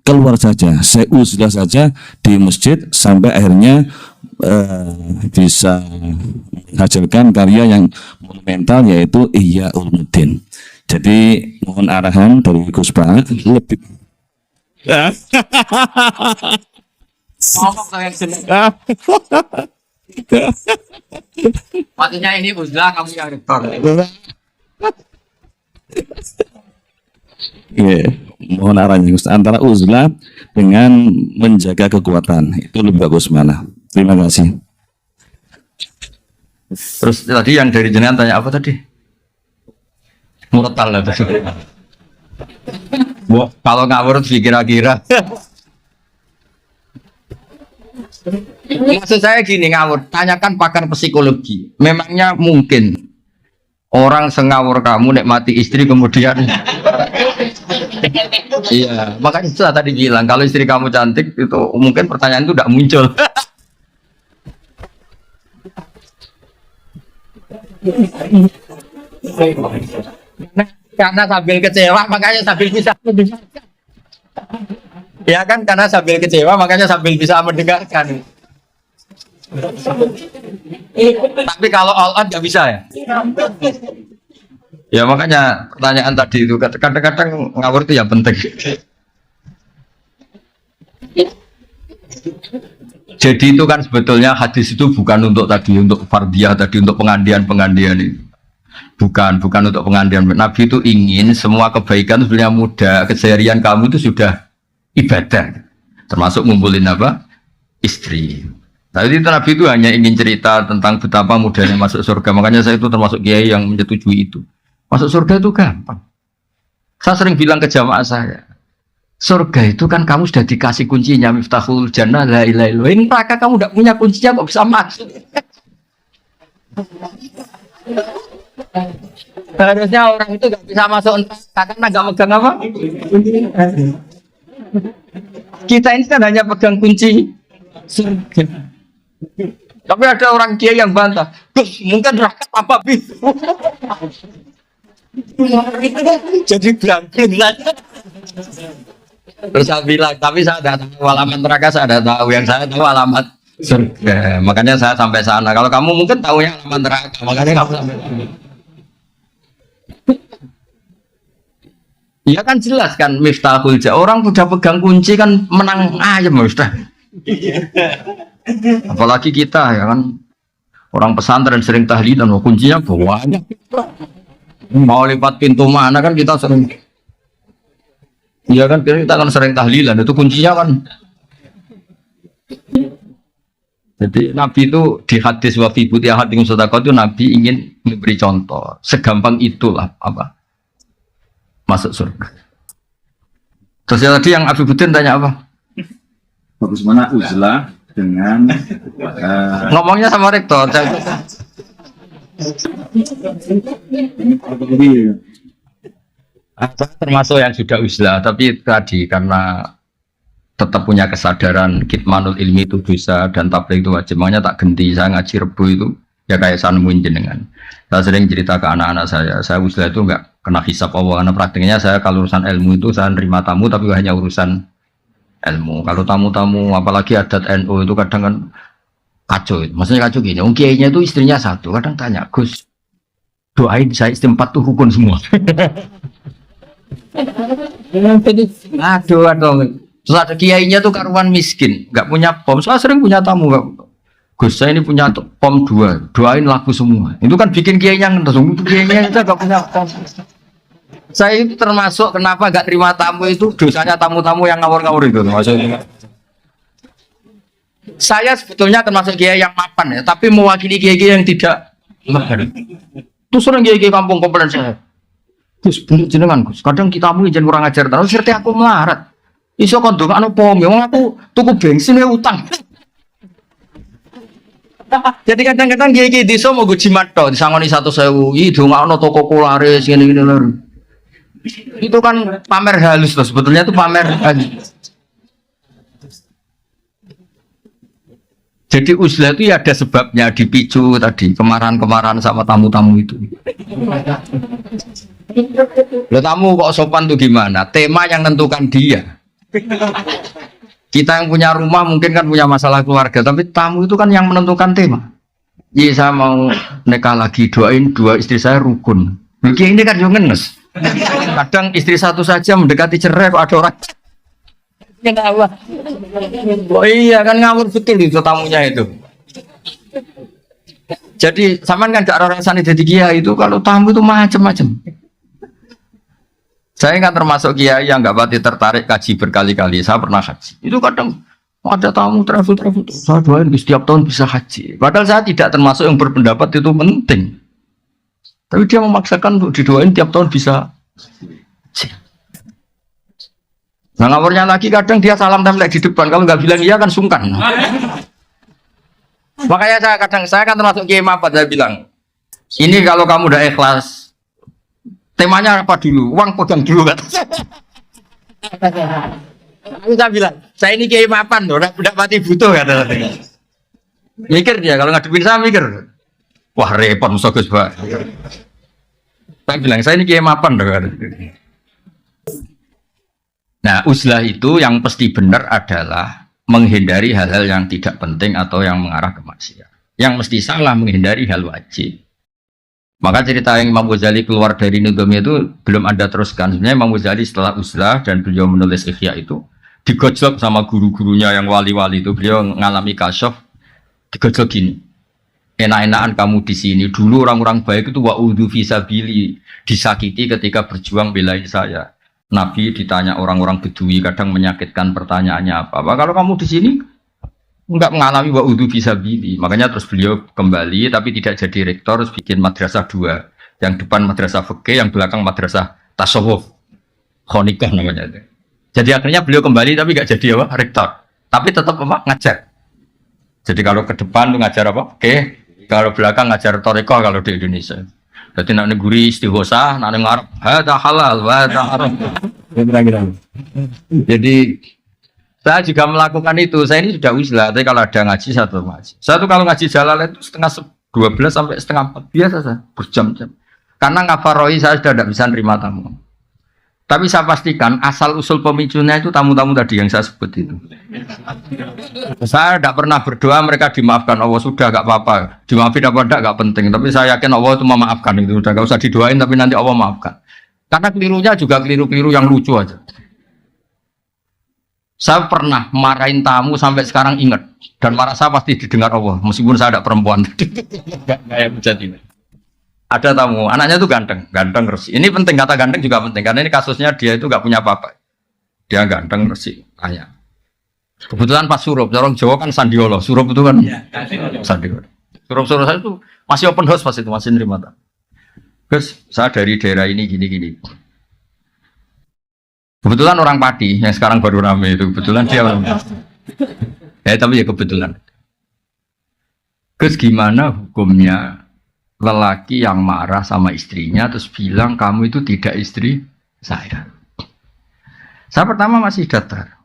C: keluar saja, saya uzlah saja di masjid sampai akhirnya bisa menghasilkan karya yang monumental yaitu Ihya Ulumuddin. Jadi mohon arahan dari Gus Pak lebih
A: Maksudnya ini uzlah, kamu yang rektor.
C: yeah, mohon arahannya Gus, antara uzlah dengan menjaga kekuatan itu lebih bagus mana. Terima kasih.
A: Terus tadi yang dari jenengan tanya apa tadi? Murotal lah tadi. Kalau ngawur kira-kira. Maksud saya gini, ngawur, tanyakan pakar psikologi. Memangnya mungkin orang sengawur kamu nek mati istri kemudian iya, makanya saya tadi bilang kalau istri kamu cantik itu mungkin pertanyaan itu tidak muncul. Karena sambil kecewa makanya sambil bisa mendengarkan. Ya kan, karena sambil kecewa makanya sambil bisa mendengarkan. Tapi kalau all out nggak bisa ya. Ya makanya pertanyaan tadi itu kadang-kadang ngawur itu ya penting. Jadi itu kan sebetulnya hadis itu bukan untuk tadi untuk fardiyah tadi untuk pengandian itu. Bukan untuk pengandian. Nabi itu ingin semua kebaikan sebenarnya mudah. Keseharian kamu itu sudah ibadah. Termasuk ngumpulin apa? Istri. Tadi itu Nabi itu hanya ingin cerita tentang betapa mudahnya masuk surga. Makanya saya itu termasuk kiai yang menyetujui itu. Masuk surga itu gampang. Saya sering bilang ke jamaah saya, surga itu kan kamu sudah dikasih kuncinya, miftahul jannah la ilaha illallah. Ini neraka kamu tidak punya kuncinya kok bisa masuk. Harusnya orang itu nggak bisa masuk neraka karena nggak megang apa? Kita ini kan hanya pegang kunci surga. Tapi ada orang kiai yang bantah, Gus, mungkin neraka apa pintu? Jadi blanking saja. Terus saya bilang, tapi saya tidak tahu alamat neraka, saya tidak tahu. Yang saya tahu alamat surga. Makanya saya sampai sana. Kalau kamu mungkin tahunya alamat neraka, makanya kamu sampai sana. Ya kan jelas kan miftahul jannah. Orang sudah pegang kunci kan menang aja Ustaz. Apalagi kita ya kan orang pesantren sering tahlilan, kuncinya banyak. Mau lewat pintu mana kan kita sering. Iya kan kita kan sering tahlilan, itu kuncinya kan. Jadi Nabi itu di hadis wa fi buti ahad dengan sedekah itu Nabi ingin memberi contoh. Segampang itulah apa? Masuk surga. Terus tadi yang Abi Budin tanya apa?
C: Bagus mana uzlah dengan
A: ngomongnya sama rektor. Termasuk yang sudah uzlah, tapi tadi karena tetap punya kesadaran kitmanul ilmi itu dosa dan tabligh itu wajib. Makanya tak ganti, saya ngaji Rebu itu ya kayak saya nemuin jenengan. Saya sering cerita ke anak-anak saya uzlah itu enggak kena hisab Allah, karena praktiknya saya kalau urusan ilmu itu saya nerima tamu tapi hanya urusan ilmu. Kalau tamu-tamu apalagi adat NU itu kadang kan kacau. Maksudnya kacau gini, kiainya itu istrinya satu. Kadang tanya, Gus, doain saya istri 4 tuh rukun semua. Aduh. Terus ada kiainya tuh karuan miskin, nggak punya pom. Saya sering punya tamu, Gus saya ini punya pom 2, doain laku semua. Itu kan bikin kiainya ngenes, kiainya itu nggak punya pom. Saya itu termasuk kenapa nggak terima tamu itu dosanya tamu-tamu yang ngawur-ngawur itu maksudnya. Saya sebetulnya termasuk kiai yang mapan ya, tapi mewakili kiai-kiai yang tidak. Terus sering kiai-kiai kampung komplain saya. Gus, bener jenengan Gus. Kadang kita mau izin kurang ajar terus serti aku melarat. Iso kon ndongakno pom, ya wong aku tuku bensin ya utang. Jadi kadang-kadang kiai-kiai desa mau gue jimat tok disangoni 100.000. Ih ndongakno toko kularis ngene-ngene lho. Itu kan pamer halus loh, sebetulnya itu pamer halus. Jadi uzlah itu ya ada sebabnya, dipicu tadi kemarahan-kemarahan sama tamu-tamu itu. Lo tamu kok sopan tuh gimana? Tema yang nentukan dia. Kita yang punya rumah mungkin kan punya masalah keluarga, tapi tamu itu kan yang menentukan tema. Iya saya mau nikah lagi, doain 2 istri saya rukun. Mungkin ini kan juga ngenes. Kadang istri satu saja mendekati cerai kok ada orang. Oh iya kan ngawur betul itu tamunya itu. Jadi sampean kan gak orang sana jadi kiai itu kalau tamu itu macam-macam. Saya kan termasuk kiai yang nggak pati tertarik kaji berkali-kali. Saya pernah haji. Itu kadang ada tamu travel. Saya doain setiap tahun bisa haji. Padahal saya tidak termasuk yang berpendapat itu penting. Tapi dia memaksakan untuk didoain tiap tahun bisa haji. Nah ngawurnya lagi kadang dia salam template di depan. Kalau nggak bilang iya kan sungkan. Makanya saya kan termasuk kiai mapat. Saya bilang, ini kalau kamu udah ikhlas. Temanya apa dulu? Uang pegang dulu kan? Aku bilang, saya ini kiai mapan loh, udah mati butuh kata. Mikir dia, kalau ngadepin saya mikir. Wah repot musuh Gus Pak. Saya bilang, saya ini kiai mapan loh. Nah uzlah itu yang pasti benar adalah menghindari hal-hal yang tidak penting atau yang mengarah ke maksiat. Yang mesti salah menghindari hal wajib. Maka cerita yang Imam Ghazali keluar dari Nizamiyah itu belum Anda teruskan. Sebenarnya Imam Ghazali setelah uzlah dan beliau menulis Ihya itu digojlok sama guru-gurunya yang wali-wali itu. Beliau mengalami kasyaf, digojlok gini. Enak-enakan kamu di sini. Dulu orang-orang baik itu wa'udhu fisabili, disakiti ketika berjuang belain saya. Nabi ditanya orang-orang Bedui kadang menyakitkan pertanyaannya apa. Kalau kamu di sini enggak mengalami wa'udhu fisabili, makanya terus beliau kembali tapi tidak jadi rektor, terus bikin madrasah 2, yang depan madrasah fikih, yang belakang madrasah tasawuf, khonikah namanya itu. Jadi akhirnya beliau kembali tapi enggak jadi apa rektor, tapi tetap apa ngajar. Jadi kalau ke depan tuh ngajar apa fikih, kalau belakang ngajar thariqah kalau di Indonesia. Jadi nak neguri istighosah, nak ngarep hada halal, hada haram. Jadi saya juga melakukan itu. Saya ini sudah uzlah, tapi kalau ada ngaji satu ngaji. Saya tuh kalau ngaji Jalalain itu setengah 12 sampai setengah 4 biasa saya berjam-jam. Karena ngafaroi saya sudah tidak bisa nerima tamu. Tapi saya pastikan asal usul pemicunya itu tamu-tamu tadi yang saya sebut itu. Saya tidak pernah berdoa mereka dimaafkan Allah, sudah gak apa-apa. Dimaafin apa enggak gak penting. Tapi saya yakin Allah itu memaafkan itu. Udah gak usah didoain tapi nanti Allah maafkan. Karena kelirunya juga keliru-keliru yang lucu aja. Saya pernah marahin tamu sampai sekarang ingat. Dan marah saya pasti didengar Allah. Meskipun saya ada perempuan. Kayak menjadi. Ada tamu, anaknya tuh ganteng resik. Ini penting, kata ganteng juga penting. Karena ini kasusnya dia itu gak punya apa-apa. Dia ganteng resik, kaya. Kebetulan pas surup, orang Jawa kan sandiolo. Surup itu kan sandiolo. Surup-surup saya itu masih open house pas itu, masih nerima tamu. Gus, saya dari daerah ini gini-gini. Kebetulan orang Padi yang sekarang baru rame itu, kebetulan dia orang tapi ya kebetulan. Gus, gimana hukumnya lelaki yang marah sama istrinya terus bilang kamu itu tidak istri saya? Saya pertama masih datar,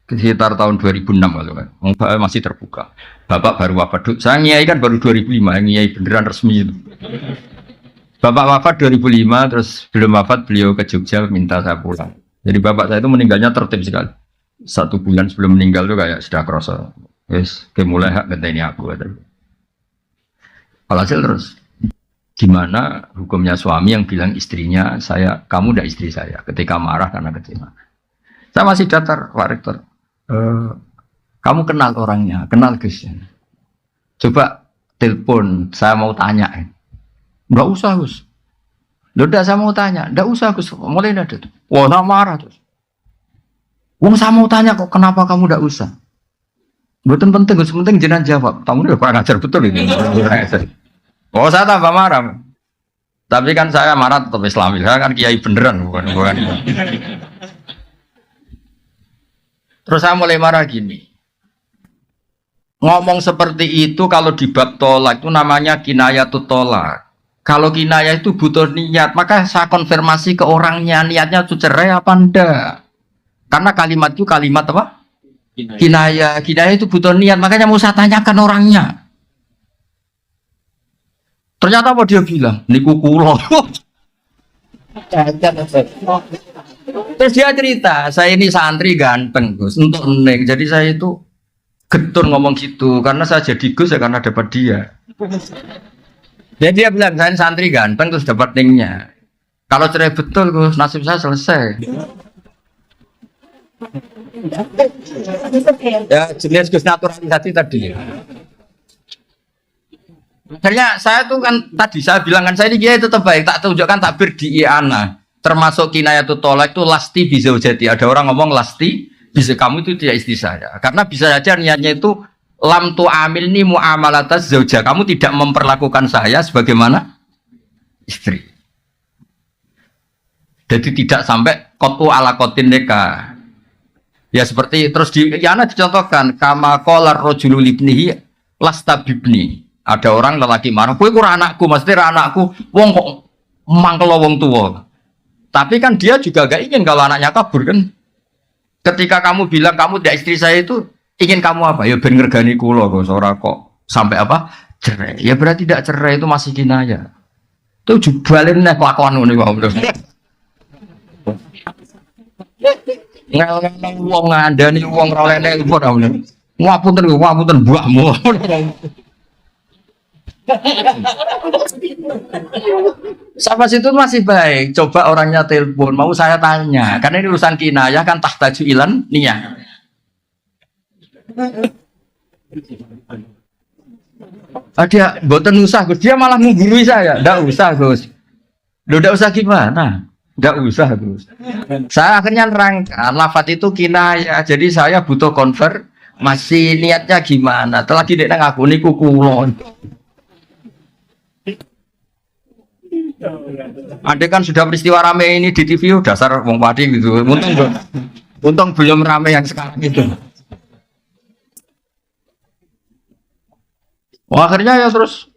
A: sekitar tahun 2006 kalau kan, masih terbuka. Bapak baru wafat, saya ngiyai kan baru 2005, ngiyai beneran resmi itu. Bapak wafat 2005, terus belum wafat beliau ke Jogja minta saya pulang. Jadi bapak saya itu meninggalnya tertib sekali. 1 bulan sebelum meninggal tuh kayak sudah kerasa. Wes, kayak mulai hak ngenteni aku kata. Alhasil terus gimana hukumnya suami yang bilang istrinya kamu udah istri saya ketika marah karena kecewa. Saya masih datar Pak Rektor. Kamu kenal orangnya, kenal Gus. Coba telepon, saya mau tanya. Enggak usah Gus. Udah saya mau tanya, enggak usah Gus. Mulai ada tuh. Wah, saya marah terus. Wong saya mau tanya kok kenapa kamu enggak usah? Betul penting Gus, penting jenengan jawab. Kamu udah kurang ajar betul ini. Oh, saya tambah marah. Tapi kan saya marah tetap Islami. Saya kan kiai beneran bukan. Terus saya mulai marah gini. Ngomong seperti itu kalau di bab tolak itu namanya kinayatut tolak. Kalau kinayah itu butuh niat, maka saya konfirmasi ke orangnya, niatnya itu cerai apa enggak? Karena kalimat itu kalimat apa? Kinayah. Kinayah itu butuh niat, makanya mau saya tanyakan orangnya. Ternyata apa dia bilang? Niku kulo. Terus dia cerita, saya ini santri ganteng Gus, untuk neng. Jadi saya itu getun ngomong gitu, karena saya jadi Gus ya karena dapat dia. Jadi dia bilang, saya santri ganteng terus dapat nengnya. Kalau cerai betul Gus, nasib saya selesai. Ya jenis Gus naturalisasi tadi. Akhirnya saya tuh kan tadi saya bilang kan saya ini kiai tetap baik, tak tunjukkan takbir di I'ana. Termasuk kinayatut tolak itu lasti bisa jadi. Ada orang ngomong lasti bisa kamu itu tidak istri saya. Karena bisa saja niatnya itu lam tu amil ni muamalatas zauja. Kamu tidak memperlakukan saya sebagaimana istri. Jadi tidak sampai kotu ala kotin neka. Ya seperti terus di I'ana dicontohkan kama qala rajulu libnihi lasta bibni. Ada orang lelaki marah, kowe kurang anakku, maksudnya anakku, wong kok mangkel wong tua. Tapi kan dia juga gak ingin kalau anaknya kabur kan. Ketika kamu bilang kamu tidak istri saya itu ingin kamu apa? Ya ben ngergani kula kok ora kok sampai apa? Cerai. Ya berarti tidak cerai itu masih kinayah. Itu jubalin nek kelakuan ngono wae. Ngel-ngel wong ngandani wong ora oleh ilmu ora. Ngapunten mbakmu. Sampai situ masih baik. Coba orangnya telepon, mau saya tanya. Karena ini urusan kinayah kan tahtaju ilan niyah. Dia boten usah Gus, dia malah menggurui saya. Nggak usah Gus. Loh, nggak usah gimana? Nggak usah Gus. Saya akhirnya nerangkan lafadz itu kinayah. Jadi saya butuh masih niatnya gimana? Telah tidak ngaku niku kulon. Andai kan sudah peristiwa rame ini di TV, dasar wong padi gitu. Untung belum rame yang sekarang itu. Akhirnya ya terus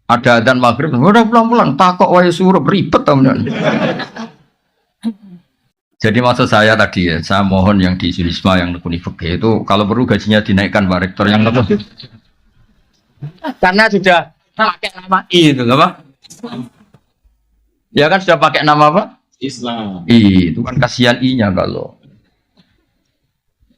A: ada adzan maghrib, udah pulang-pulang, takok wae suruh ribet teman. Jadi maksud saya tadi ya, saya mohon yang di Sulisma yang nekuni fikih itu kalau perlu gajinya dinaikkan Pak Rektor yang lebih. Karena sudah pakai nama itu apa? Ya kan sudah pakai nama apa? Islam. Itu kan kasihan I-nya kalau.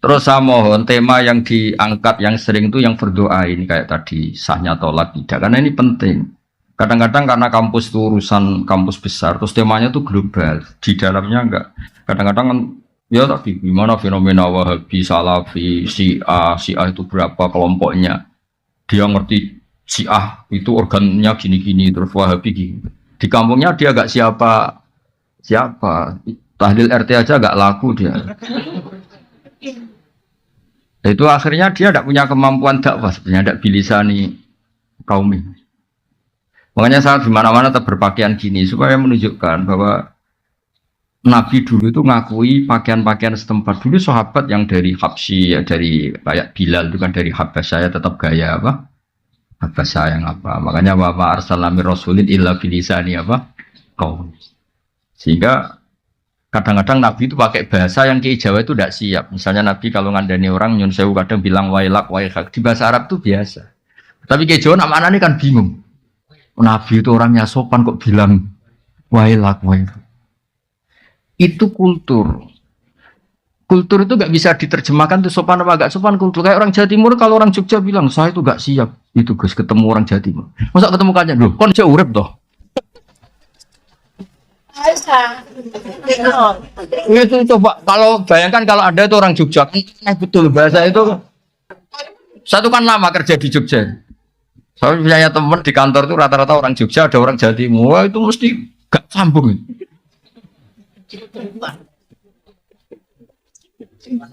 A: Terus saya mohon tema yang diangkat yang sering itu yang berdoa ini kayak tadi sahnya tolak tidak, karena ini penting. Kadang-kadang karena kampus itu urusan kampus besar, terus temanya itu global, di dalamnya enggak. Kadang-kadang kan ya tadi gimana fenomena Wahabi, Salafi, Syiah itu berapa kelompoknya. Dia ngerti Syiah itu organnya gini-gini, terus Wahabi gini. Di kampungnya dia gak siapa tahlil RT aja gak laku dia. Itu akhirnya dia tidak punya kemampuan dakwah sebenarnya, tidak bilisani kaum ini. Makanya saya di mana-mana tetap berpakaian gini supaya menunjukkan bahwa Nabi dulu itu ngakui pakaian-pakaian setempat. Dulu sahabat yang dari Habsyi, ya dari kayak Bilal itu kan dari Habasyah tetap gaya apa? Bahasa yang apa? Makanya Bapak Arsalami Rasulin illa bilisani apa? Kaum. Sehingga kadang-kadang Nabi itu pakai bahasa yang Ki Jawa itu tidak siap. Misalnya Nabi kalau ngandani orang nyun sewu kadang bilang wailak wailak di bahasa Arab itu biasa. Tapi Ki Jawa nama ini kan bingung. Nabi itu orangnya sopan kok bilang wailak wailak. Itu kultur. kultur itu nggak bisa diterjemahkan tuh sopan apa nggak sopan kultur. Kayak orang Jawa Timur, kalau orang Jogja bilang saya itu nggak siap itu Gus ketemu orang Jawa Timur. Masa ketemu kalian loh? Kon Jawa urip toh. Itu coba kalau bayangkan kalau ada itu orang Jogja, betul bahasa itu. Satu kan lama kerja di Jogja. Saya punya teman di kantor itu rata-rata orang Jogja, ada orang Jawa Timur. Wah, itu mesti gak sambung.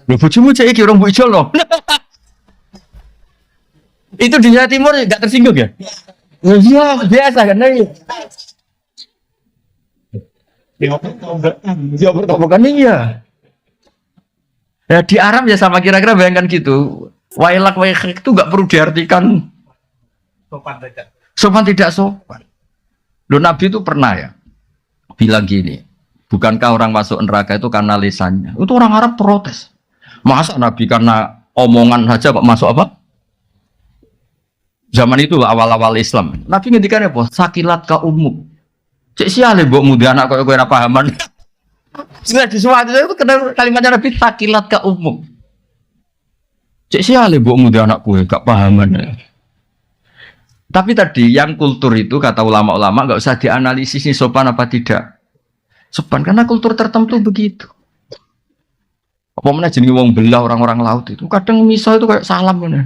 A: Loh, bojomu cek iki orang Bojo loh. Itu di Jawa Timur gak tersinggung ya? Iya, biasa kan. Dia bertobakan iya. Ya di Arab ya sama kira-kira bayangkan gitu. Wailak wailak itu gak perlu diartikan sopan tidak sopan. Loh Nabi itu pernah ya bilang gini, bukankah orang masuk neraka itu karena lisannya? Itu orang Arab protes. Masa Nabi karena omongan saja kok masuk apa? Zaman itu awal-awal Islam. Nabi ngendikan apa? Sakilat ka umuk. Cek siale mbok mudi anak koyo ora pahaman. Sudah di semua itu kalimatnya Nabi sakilat ka umuk. Cek siale mbok mudi anak kowe gak pahaman. Tapi tadi yang kultur itu kata ulama-ulama nggak usah dianalisis ini sopan apa tidak sopan karena kultur tertentu begitu. Apa mana jenis wong belah orang-orang laut itu kadang misal itu kayak salam mana?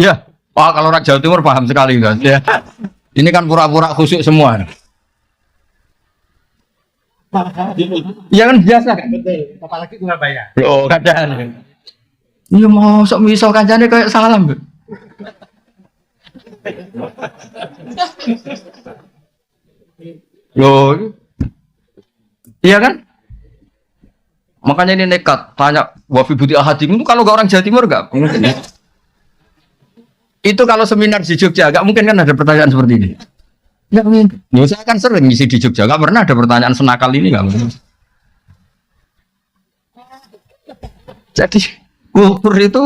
A: Ya, kalau orang Jawa Timur paham sekali kan? Ya, ini kan pura-pura khusyuk semua. Ya kan biasa kan?
D: Betul, apalagi Surabaya.
A: Oh kadang. Iya mau sok misal kancane kayak salam. Loh, iya kan? Makanya ini nekat tanya wafi buti ahadim itu kalau gak orang Jawa Timur gak mungkin. Itu kalau seminar di Jogja gak mungkin kan ada pertanyaan seperti ini. Gak mungkin. Ya, saya kan sering ngisi di Jogja gak pernah ada pertanyaan senakal ini gak mungkin. Jadi kultur itu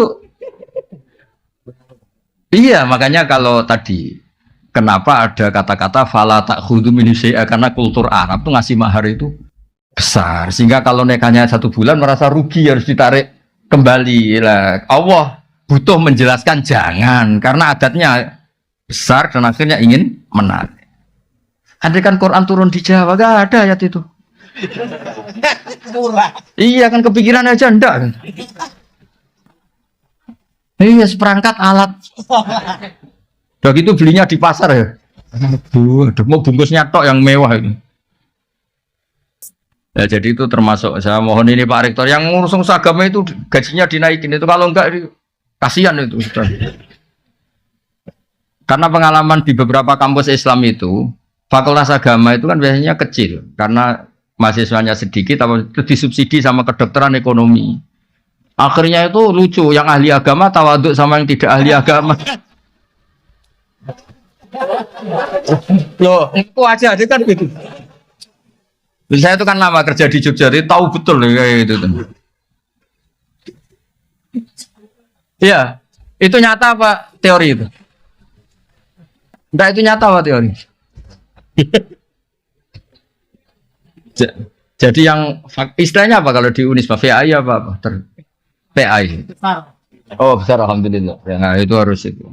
A: iya, makanya kalau tadi kenapa ada kata-kata fala ta'khudhu min syai'a karena kultur Arab tuh ngasih mahar itu besar sehingga kalau nekanya 1 bulan merasa rugi harus ditarik kembali lah. Allah butuh menjelaskan jangan karena adatnya besar dan akhirnya ingin menarik. Andai kan Quran turun di Jawa gak ada ayat itu. Iya kan kepikiran aja ndak. Iya seperangkat alat. Udah gitu belinya di pasar ya. Aduh, mau bungkusnya tok yang mewah ini. Ya jadi itu termasuk saya mohon ini Pak Rektor yang ngurus agama itu gajinya dinaikin itu kalau enggak kasihan itu. Karena pengalaman di beberapa kampus Islam itu fakultas agama itu kan biasanya kecil karena mahasiswanya sedikit atau itu disubsidi sama kedokteran ekonomi. Akhirnya itu lucu, yang ahli agama tawaduk sama yang tidak ahli agama. Loh, itu aja kan gitu. Saya itu kan lama kerja di Jogja, jadi tahu betul kayak gitu. Iya, itu nyata apa teori itu? Enggak itu nyata apa teori? Jadi yang istilahnya apa kalau di Unisba VAI apa? PAI. Oh besar alhamdulillah. Ya, nah, itu harus itu.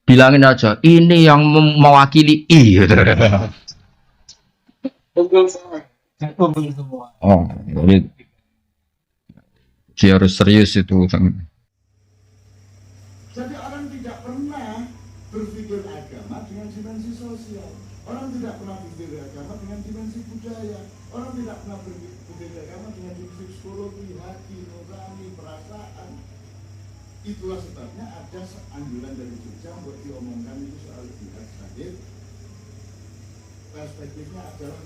A: Bilangin aja ini yang mewakili I. Oh, jadi dia harus serius itu.
E: Jadi orang tidak pernah berpikir agama dengan dimensi sosial. Orang tidak pernah berpikir agama dengan dimensi budaya. Orang tidak pernah berpikir agama dengan dimensi psikologi, hati, nurani, perasaan. Itulah sebabnya ada anjuran dari Jogja buat diomongkan itu soal jihad. Perspektifnya adalah